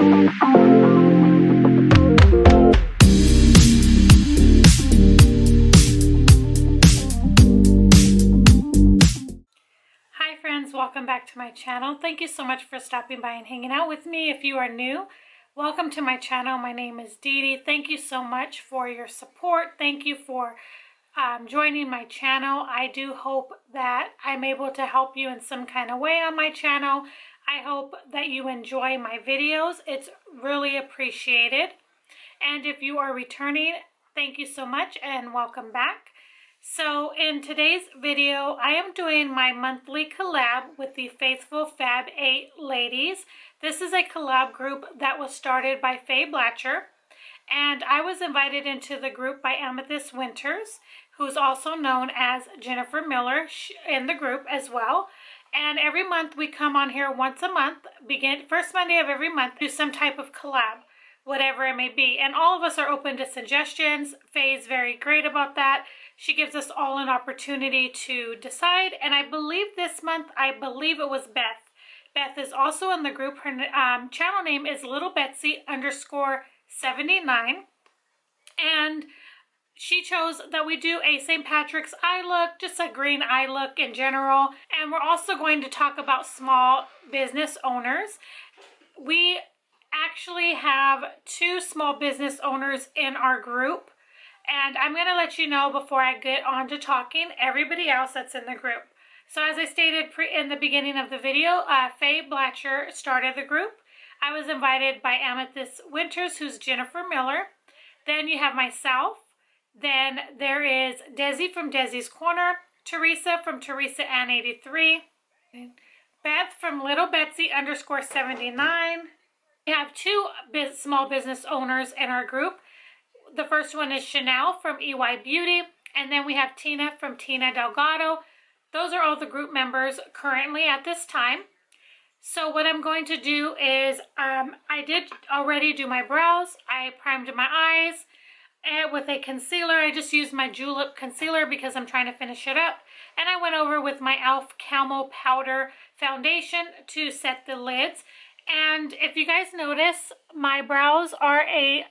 Welcome back to my channel. Thank you so much for stopping by and hanging out with me. If you are new, welcome to my channel. My name is Dee. Thank you so much for your support. Thank you for joining my channel. I do hope that I'm able to help you in some kind of way on my channel. I hope that you enjoy my videos. It's really appreciated. And if you are returning, thank you so much and welcome back. So in today's video, I am doing my monthly collab with the Faithful Fab 8 ladies. This is a collab group that was started by Faye Blatcher, and I was invited into the group by Amethyst Winters, who's also known as Jennifer Miller in the group as well. And every month we come on here once a month, first Monday of every month, do some type of collab, whatever it may be. And all of us are open to suggestions. Faye's very great about that. She gives us all an opportunity to decide. And I believe this month, it was Beth. Beth is also in the group. Her channel name is littlebetsy_79. And she chose that we do a St. Patrick's eye look, just a green eye look in general. And we're also going to talk about small business owners. We actually have 2 small business owners in our group. And I'm going to let you know before I get on to talking everybody else that's in the group. So as I stated in the beginning of the video, Faye Blatcher started the group. I was invited by Amethyst Winters, who's Jennifer Miller. Then you have myself. Then there is Desi from Desi's Corner, Teresa from Teresa Ann 83, Beth from littlebetsy_79. We have 2 small business owners in our group. The first one is Chanel from EY Beauty, and then we have Tina from Tina Delgado. Those are all the group members currently at this time. So what I'm going to do is, I did already do my brows. I primed my eyes with a concealer. I just used my Julep concealer because I'm trying to finish it up. And I went over with my e.l.f. Camo Powder Foundation to set the lids. And if you guys notice, my brows are a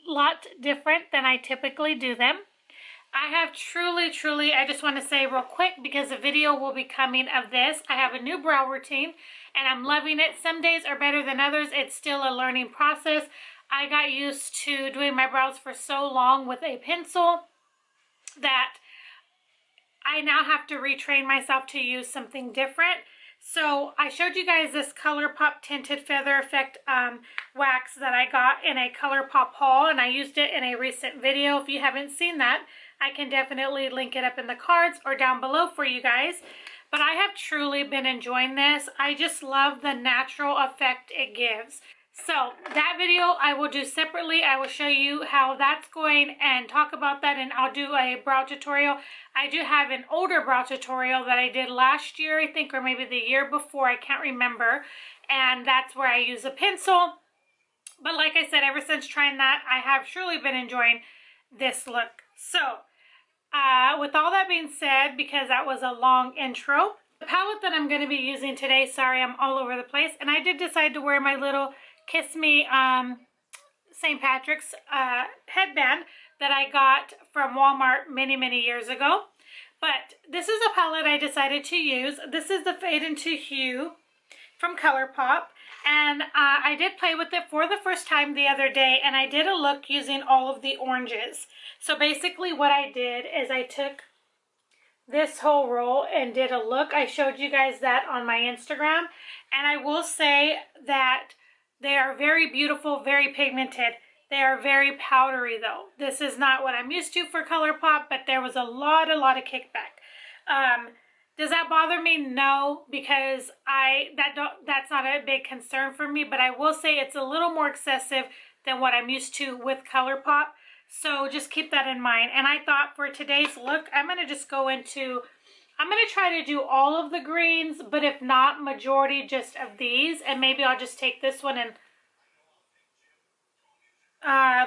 lot different than I typically do them. I have truly, I just want to say real quick, because a video will be coming of this. I have a new brow routine and I'm loving it. Some days are better than others. It's still a learning process. I got used to doing my brows for so long with a pencil that I now have to retrain myself to use something different. So I showed you guys this Colourpop Tinted Feather Effect wax that I got in a Colourpop haul, and I used it in a recent video. If you haven't seen that, I can definitely link it up in the cards or down below for you guys. But I have truly been enjoying this. I just love the natural effect it gives. So that video I will do separately. I will show you how that's going and talk about that, and I'll do a brow tutorial. I do have an older brow tutorial that I did last year, I think, or maybe the year before, I can't remember, and that's where I use a pencil. But like I said, ever since trying that, I have truly been enjoying this look. So with all that being said, because that was a long intro, the palette that I'm going to be using today, sorry I'm all over the place, and I did decide to wear my little Kiss Me St. Patrick's headband that I got from Walmart many years ago. But this is a palette I decided to use. This is the Fade into Hue from Colourpop, and I did play with it for the first time the other day, and I did a look using all of the oranges. So basically what I did is I took this whole roll and did a look. I showed you guys that on my Instagram, and I will say that they are very beautiful, very pigmented. They are very powdery though. This is not what I'm used to for Colourpop, but there was a lot of kickback. Does that bother me? No, because that's not a big concern for me, but I will say it's a little more excessive than what I'm used to with Colourpop. So just keep that in mind. And I thought for today's look, I'm going to just go into, I'm going to try to do all of the greens, but if not, majority just of these. And maybe I'll just take this one and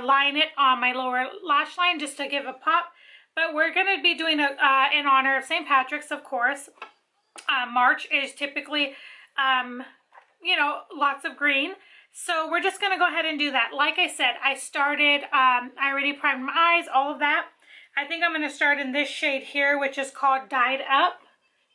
line it on my lower lash line just to give a pop. But we're going to be doing a, in honor of St. Patrick's, of course. March is typically, you know, lots of green. So we're just going to go ahead and do that. Like I said, I started, I already primed my eyes, all of that. I think I'm going to start in this shade here, which is called Dyed Up.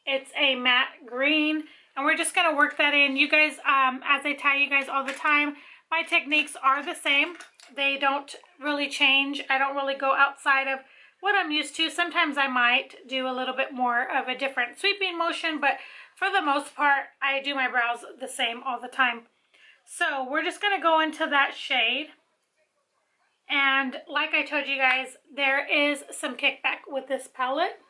It's a matte green, and we're just going to work that in. You guys, as I tell you guys all the time, my techniques are the same. They don't really change. I don't really go outside of what I'm used to. Sometimes I might do a little bit more of a different sweeping motion, but for the most part, I do my brows the same all the time. So we're just going to go into that shade. And like I told you guys, there is some kickback with this palette.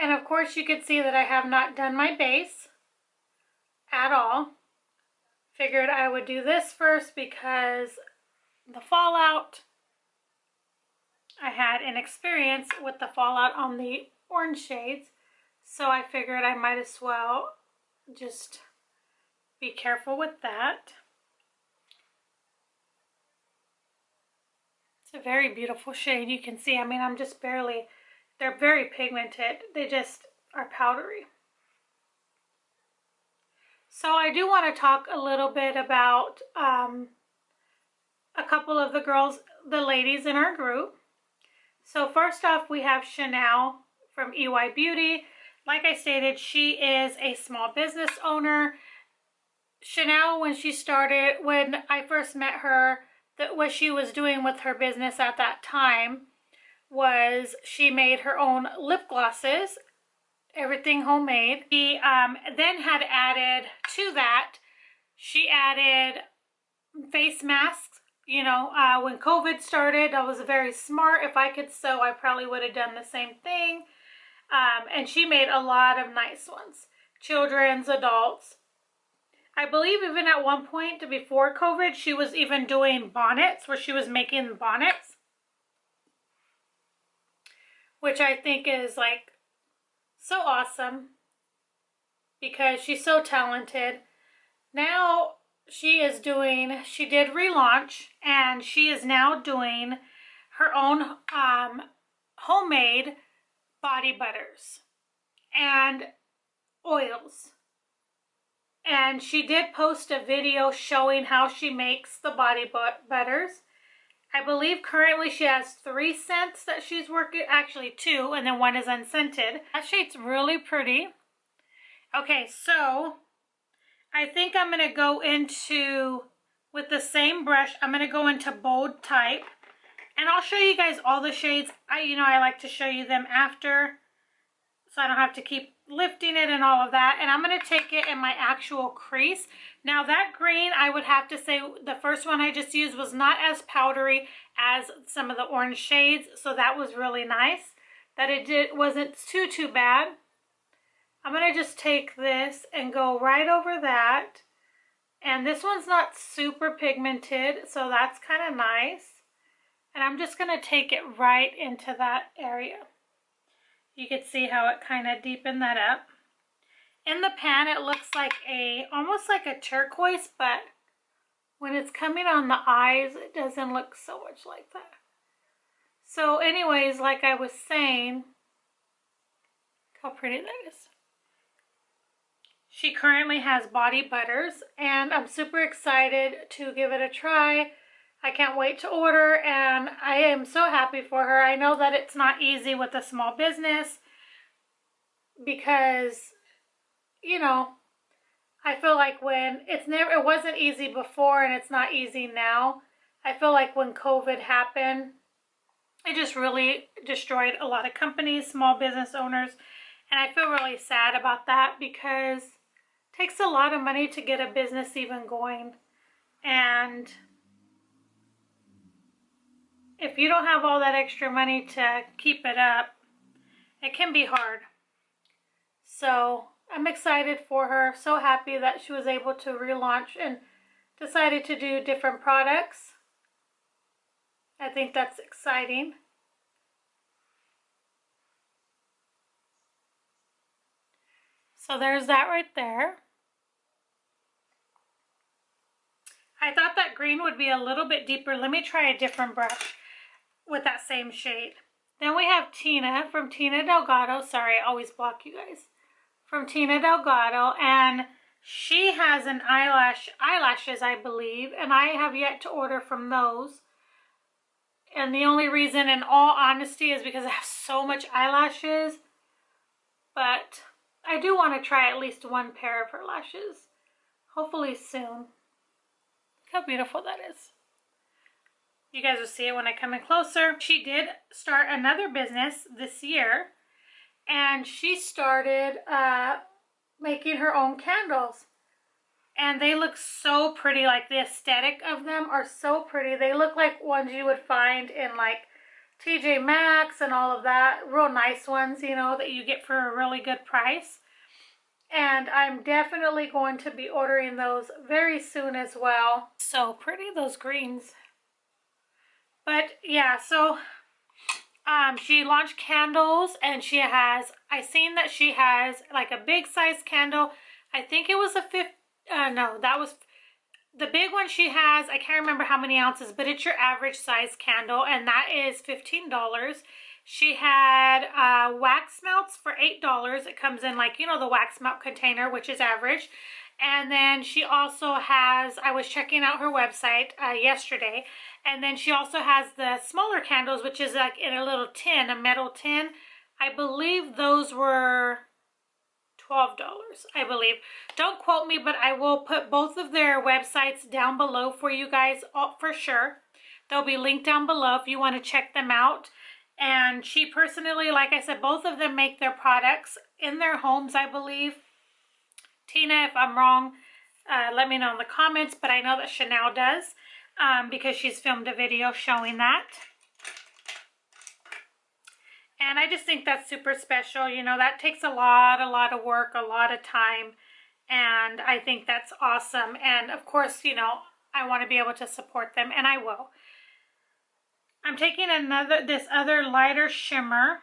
And of course you can see that I have not done my base at all. Figured I would do this first because the fallout, I had an experience with the fallout on the orange shades. So I figured I might as well just be careful with that. It's a very beautiful shade. You can see, I mean, I'm just barely, they're very pigmented. They just are powdery. So I do want to talk a little bit about a couple of the girls, the ladies in our group. So first off, we have Chanel from EY Beauty. Like I stated, she is a small business owner. Chanel, when she started, when I first met her, what she was doing with her business at that time was she made her own lip glosses, everything homemade. She then had added to that, she added face masks. You know, when COVID started, I was very smart. If I could sew, I probably would have done the same thing. And she made a lot of nice ones. Children's, adults. I believe even at one point before COVID, she was even doing bonnets, where she was making bonnets. Which I think is like so awesome because she's so talented. Now she did relaunch, and she is now doing her own homemade body butters and oils. And she did post a video showing how she makes the body butters. I believe currently she has 3 scents that she's working, actually 2, and then 1 is unscented. That shade's really pretty. Okay, so I think I'm going to go into, with the same brush, I'm going to go into bold type. And I'll show you guys all the shades. I like to show you them after, so I don't have to keep lifting it and all of that. And I'm going to take it in my actual crease. Now that green, I would have to say the first one I just used was not as powdery as some of the orange shades. So that was really nice. That it wasn't too bad. I'm going to just take this and go right over that. And this one's not super pigmented, so that's kind of nice. And I'm just going to take it right into that area. You can see how it kind of deepened that up. In the pan, it looks like almost like a turquoise, but when it's coming on the eyes, it doesn't look so much like that. So anyways, like I was saying, look how pretty that is. She currently has body butters, and I'm super excited to give it a try. I can't wait to order, and I am so happy for her. I know that it's not easy with a small business because, you know, I feel like it wasn't easy before and it's not easy now. I feel like when COVID happened, it just really destroyed a lot of companies, small business owners, and I feel really sad about that because it takes a lot of money to get a business even going, and if you don't have all that extra money to keep it up, it can be hard. So I'm excited for her. So happy that she was able to relaunch and decided to do different products. I think that's exciting. So there's that right there. I thought that green would be a little bit deeper. Let me try a different brush with that same shade. Then we have Tina from Tina Delgado. Sorry, I always block you guys. From Tina Delgado, and she has an eyelashes, I believe, and I have yet to order from those. And the only reason, in all honesty, is because I have so much eyelashes. But I do want to try at least one pair of her lashes. Hopefully soon. Look how beautiful that is. You guys will see it when I come in closer. She did start another business this year. And she started making her own candles. And they look so pretty. Like, the aesthetic of them are so pretty. They look like ones you would find in like TJ Maxx and all of that. Real nice ones, you know, that you get for a really good price. And I'm definitely going to be ordering those very soon as well. So pretty, those greens. But yeah, so she launched candles, and she has, I seen that she has like a big size candle. I think it was a no, that was the big one she has. I can't remember how many ounces, but it's your average size candle, and that is $15. She had wax melts for $8. It comes in like, you know, the wax melt container, which is average. And then she also has, I was checking out her website yesterday, and then she also has the smaller candles, which is like in a little tin, a metal tin. I believe those were $12, I believe. Don't quote me, but I will put both of their websites down below for you guys for sure. They'll be linked down below if you want to check them out. And she personally, like I said, both of them make their products in their homes, I believe. Tina, if I'm wrong, let me know in the comments, but I know that Chanel does because she's filmed a video showing that. And I just think that's super special. You know, that takes a lot of work, a lot of time. And I think that's awesome. And of course, you know, I want to be able to support them, and I will. I'm taking this other lighter shimmer.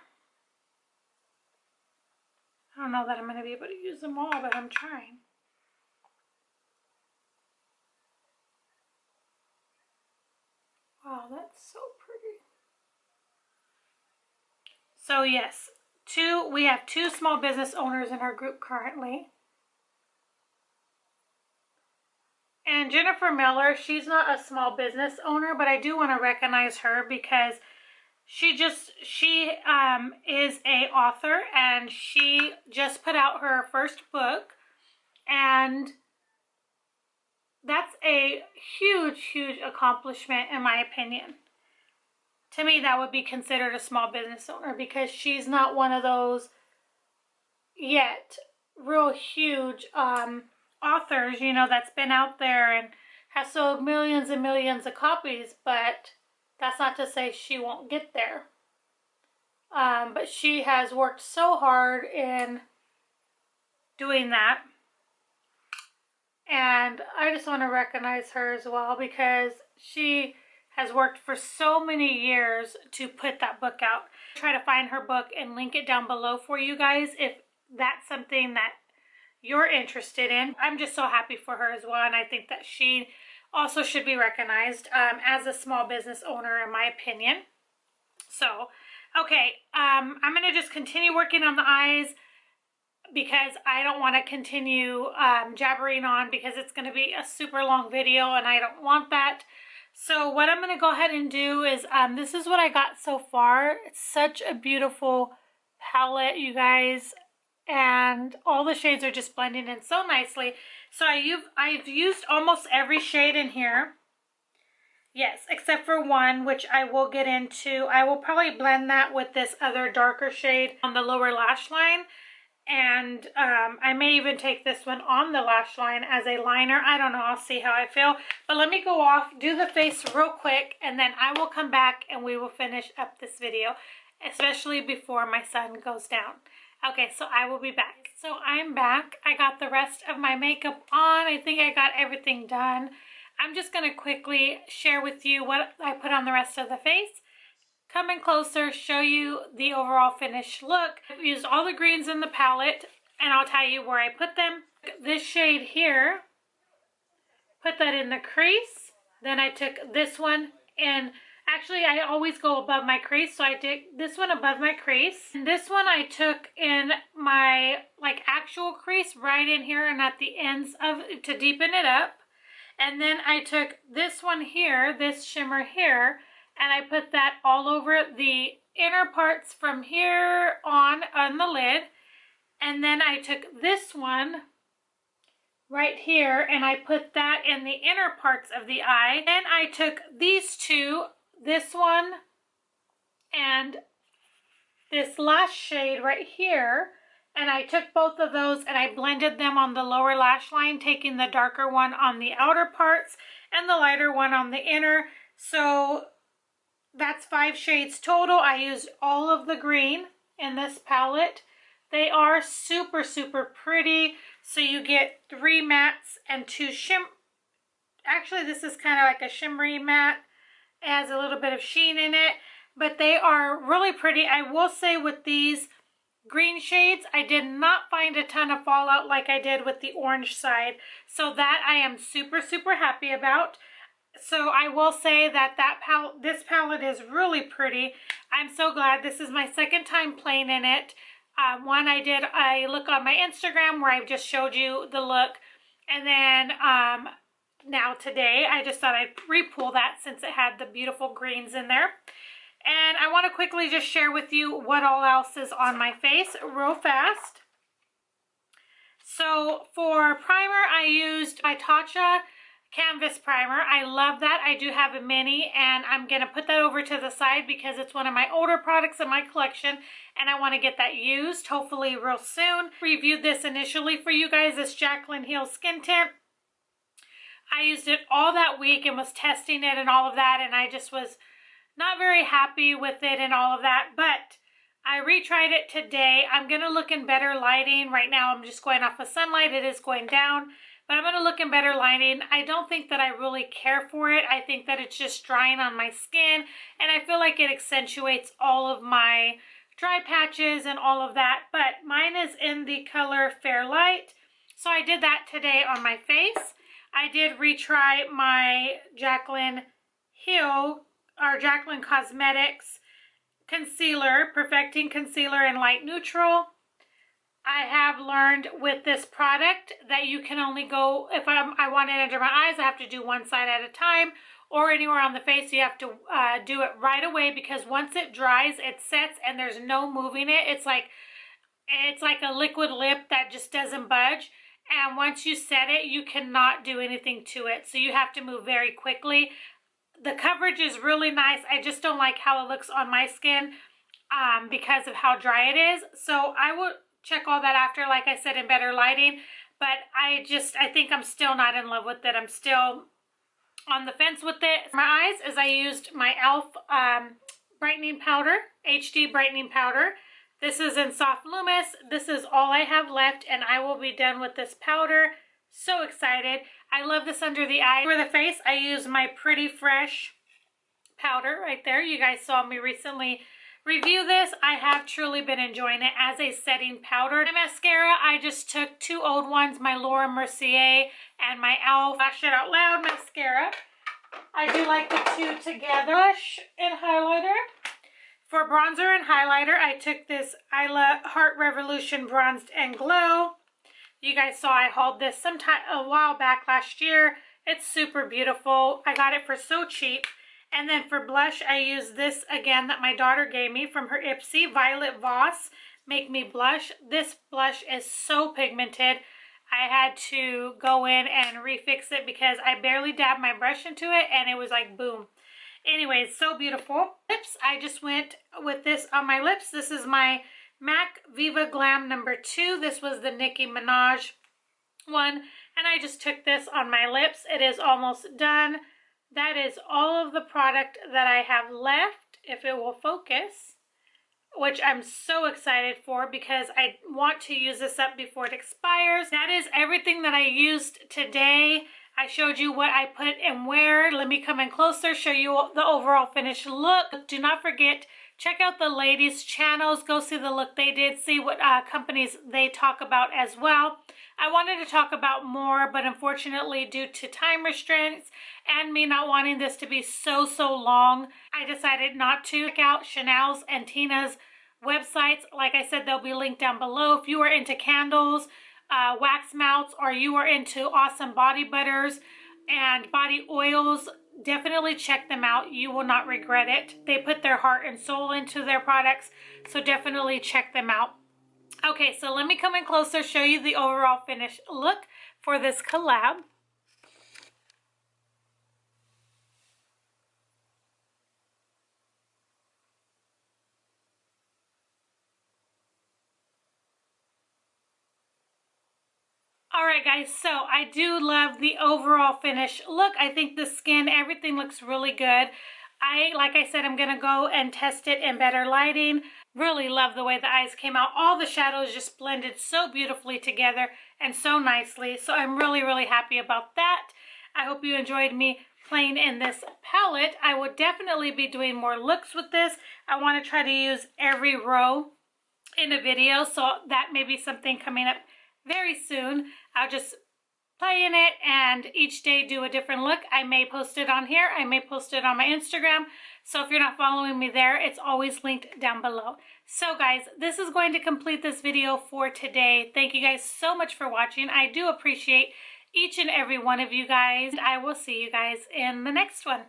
I don't know that I'm going to be able to use them all, but I'm trying. Wow, that's so pretty. So yes, we have two small business owners in our group currently. And Jennifer Miller, she's not a small business owner, but I do want to recognize her because she is a author, and she just put out her first book, and that's a huge accomplishment in my opinion. To me, that would be considered a small business owner because she's not one of those yet real huge authors, you know, that's been out there and has sold millions and millions of copies, but that's not to say she won't get there. But she has worked so hard in doing that. And I just want to recognize her as well because she has worked for so many years to put that book out. Try to find her book and link it down below for you guys if that's something that you're interested in. I'm just so happy for her as well, and I think that she also should be recognized as a small business owner in my opinion. So, okay, I'm going to just continue working on the eyes because I don't want to continue jabbering on because it's going to be a super long video and I don't want that. So what I'm going to go ahead and do is, this is what I got so far. It's such a beautiful palette, you guys, and all the shades are just blending in so nicely. So I've used almost every shade in here. Yes, except for one, which I will get into. I will probably blend that with this other darker shade on the lower lash line. And I may even take this one on the lash line as a liner. I don't know. I'll see how I feel. But let me go off, do the face real quick, and then I will come back and we will finish up this video, especially before my son goes down. Okay, so I will be back. So I'm back. I got the rest of my makeup on. I think I got everything done. I'm just going to quickly share with you what I put on the rest of the face. Come in closer, show you the overall finished look. I've used all the greens in the palette, and I'll tell you where I put them. This shade here, put that in the crease. Then I took this one in Actually, I always go above my crease, so I did this one above my crease. And this one I took in my like actual crease right in here and at the ends of to deepen it up. And then I took this one here, this shimmer here, and I put that all over the inner parts from here on the lid. And then I took this one right here and I put that in the inner parts of the eye. Then I took these two, this one and this last shade right here, and I took both of those and I blended them on the lower lash line, taking the darker one on the outer parts and the lighter one on the inner. So that's 5 shades total. I used all of the green in this palette. They are super, super pretty. So you get 3 mattes and 2 Actually, this is kind of like a shimmery matte. It has a little bit of sheen in it, but they are really pretty. I will say with these green shades, I did not find a ton of fallout like I did with the orange side. So that I am super, super happy about. So I will say that this palette is really pretty. I'm so glad. This is my second time playing in it. One I did a look on my Instagram where I just showed you the look. And then now today, I just thought I'd re-pull that since it had the beautiful greens in there. And I want to quickly just share with you what all else is on my face real fast. So for primer, I used my Tatcha Canvas Primer. I love that. I do have a mini, and I'm going to put that over to the side because it's one of my older products in my collection, and I want to get that used, hopefully real soon. Reviewed this initially for you guys, this Jaclyn Hill Skin Tint. I used it all that week and was testing it and all of that, and I just was not very happy with it and all of that, but I retried it today. I'm going to look in better lighting. Right now I'm just going off of sunlight. It is going down, but I'm going to look in better lighting. I don't think that I really care for it. I think that it's just drying on my skin, and I feel like it accentuates all of my dry patches and all of that, but mine is in the color Fair Light, so I did that today on my face. I did retry my Jaclyn Hill or Jaclyn Cosmetics concealer, Perfecting Concealer in Light Neutral. I have learned with this product that you can only go, if I want it under my eyes, I have to do one side at a time, or anywhere on the face, you have to do it right away, because once it dries, it sets and there's no moving it. It's like a liquid lip that just doesn't budge. And once you set it, you cannot do anything to it. So you have to move very quickly. The coverage is really nice. I just don't like how it looks on my skin because of how dry it is. So I will check all that after, like I said, in better lighting. But I think I'm still not in love with it. I'm still on the fence with it. For my eyes, I used my e.l.f. brightening powder, HD brightening powder. This is in Soft Luminous. This is all I have left, and I will be done with this powder. So excited. I love this under the eye. For the face, I use my Pretty Fresh powder right there. You guys saw me recently review this. I have truly been enjoying it as a setting powder. My mascara, I just took 2 old ones, my Laura Mercier and my e.l.f. Lash It Out Loud mascara. I do like the two together. Blush and highlighter. For bronzer and highlighter, I took this Isla Heart Revolution Bronzed and Glow. You guys saw I hauled this a while back last year. It's super beautiful. I got it for so cheap. And then for blush, I used this again that my daughter gave me from her Ipsy, Violet Voss Make Me Blush. This blush is so pigmented. I had to go in and refix it because I barely dabbed my brush into it and it was like boom. Anyways, so beautiful. Lips, I just went with this on my lips. This is my MAC Viva Glam number 2. This was the Nicki Minaj one, and I just took this on my lips. It is almost done. That is all of the product that I have left, if it will focus, which I'm so excited for because I want to use this up before it expires. That is everything that I used today. I showed you what I put and where. Let me come in closer, show you the overall finished look. Do not forget check out the ladies' channels. Go see the look they did. See what companies they talk about as well. I wanted to talk about more, but unfortunately, due to time restraints and me not wanting this to be so long, I decided not to. Check out Chanel's and Tina's websites. Like I said, they'll be linked down below. If you are into candles, wax melts, or you are into awesome body butters and body oils, definitely check them out. You will not regret it. They put their heart and soul into their products, so definitely check them out. Okay, so let me come in closer, show you the overall finished look for this collab. Alright guys, so I do love the overall finished look. I think the skin, everything looks really good. Like I said, I'm going to go and test it in better lighting. Really love the way the eyes came out. All the shadows just blended so beautifully together and so nicely. So I'm really happy about that. I hope you enjoyed me playing in this palette. I will definitely be doing more looks with this. I want to try to use every row in a video, so that may be something coming up very soon. I'll just play in it and each day do a different look. I may post it on here. I may post it on my Instagram. So if you're not following me there, it's always linked down below. So guys, this is going to complete this video for today. Thank you guys so much for watching. I do appreciate each and every one of you guys. I will see you guys in the next one.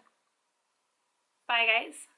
Bye guys.